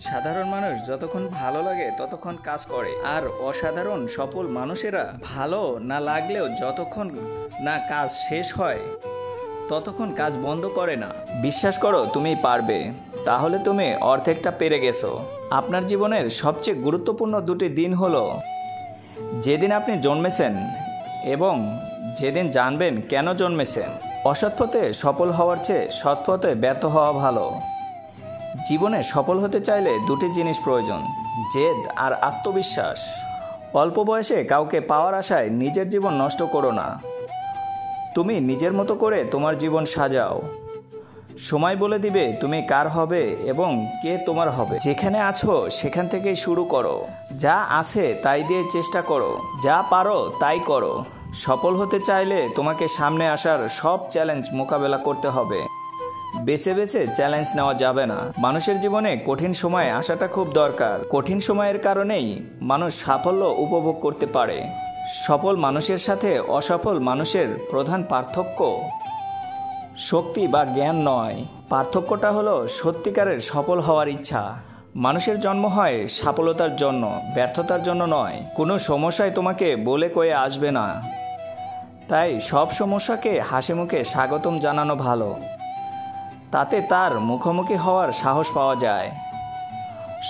সাধারণ মানুষ যতক্ষণ ভালো লাগে ততক্ষণ কাজ করে, আর অসাধারণ সফল মানুষেরা ভালো না লাগলেও যতক্ষণ না কাজ শেষ হয় ততক্ষণ কাজ বন্ধ করে না। বিশ্বাস করো তুমি পারবে, তাহলে তুমি অর্ধেকটা পেরে গেছো। আপনার জীবনের সবচেয়ে গুরুত্বপূর্ণ দুটি দিন হলো যেদিন আপনি জন্মেছেন এবং যেদিন জানবেন কেন জন্মেছেন। অসৎ পথে সফল হওয়ার চেয়ে সৎ পথে ব্যর্থ হওয়া ভালো। জীবনে সফল হতে চাইলে দুটি জিনিস প্রয়োজন, জেদ আর আত্মবিশ্বাস। অল্প বয়সে কাউকে পাওয়ার আশায় নিজের জীবন নষ্ট করো না। তুমি নিজের মতো করে তোমার জীবন সাজাও। সময় বলে দিবে তুমি কার হবে এবং কে তোমার হবে। যেখানে আছো সেখান থেকেই শুরু করো। যা আছে তাই দিয়ে চেষ্টা করো, যা পারো তাই করো। সফল হতে চাইলে তোমাকে সামনে আসার সব চ্যালেঞ্জ মোকাবেলা করতে হবে। বেছে বেছে চ্যালেঞ্জ নেওয়া যাবে না। মানুষের জীবনে কঠিন সময় আসাটা খুব দরকার। কঠিন সময়ের কারণেই মানুষ সাফল্য উপভোগ করতে পারে। সফল মানুষের সাথে অসফল মানুষের প্রধান পার্থক্য শক্তি বা জ্ঞান নয়, পার্থক্যটা হলো সত্যিকারের সফল হওয়ার ইচ্ছা। মানুষের জন্ম হয় সফলতার জন্য, ব্যর্থতার জন্য নয়। কোনো সমস্যায় তোমাকে বলে কয়ে আসবে না, তাই সব সমস্যাকে হাসি মুখে স্বাগতম জানানো ভালো। তাতে তার মুখোমুখি হওয়ার সাহস পাওয়া যায়।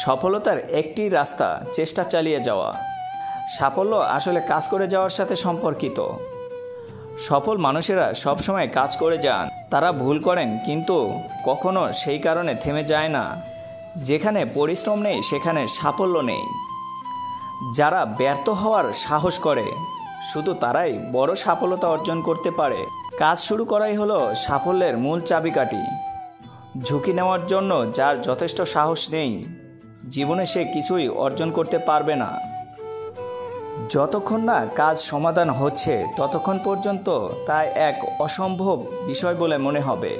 সফলতার একটি রাস্তা, চেষ্টা চালিয়ে যাওয়া। সাফল্য আসলে কাজ করে যাওয়ার সাথে সম্পর্কিত। সফল মানুষেরা সবসময় কাজ করে যান। তারা ভুল করেন কিন্তু কখনো সেই কারণে থেমে যায় না। যেখানে পরিশ্রম নেই সেখানে সাফল্য নেই। যারা ব্যর্থ হওয়ার সাহস করে শুধু তারাই বড় সফলতা অর্জন করতে পারে। কাজ শুরু করাই হলো সাফল্যের মূল চাবিকাঠি। ঝুঁকি নেওয়ার জন্য যার যথেষ্ট সাহস নেই, জীবনে সে কিছুই অর্জন করতে পারবে না। যতক্ষণ না কাজ সমাধান হচ্ছে ততক্ষণ পর্যন্ত তা এক অসম্ভব বিষয় বলে মনে হবে।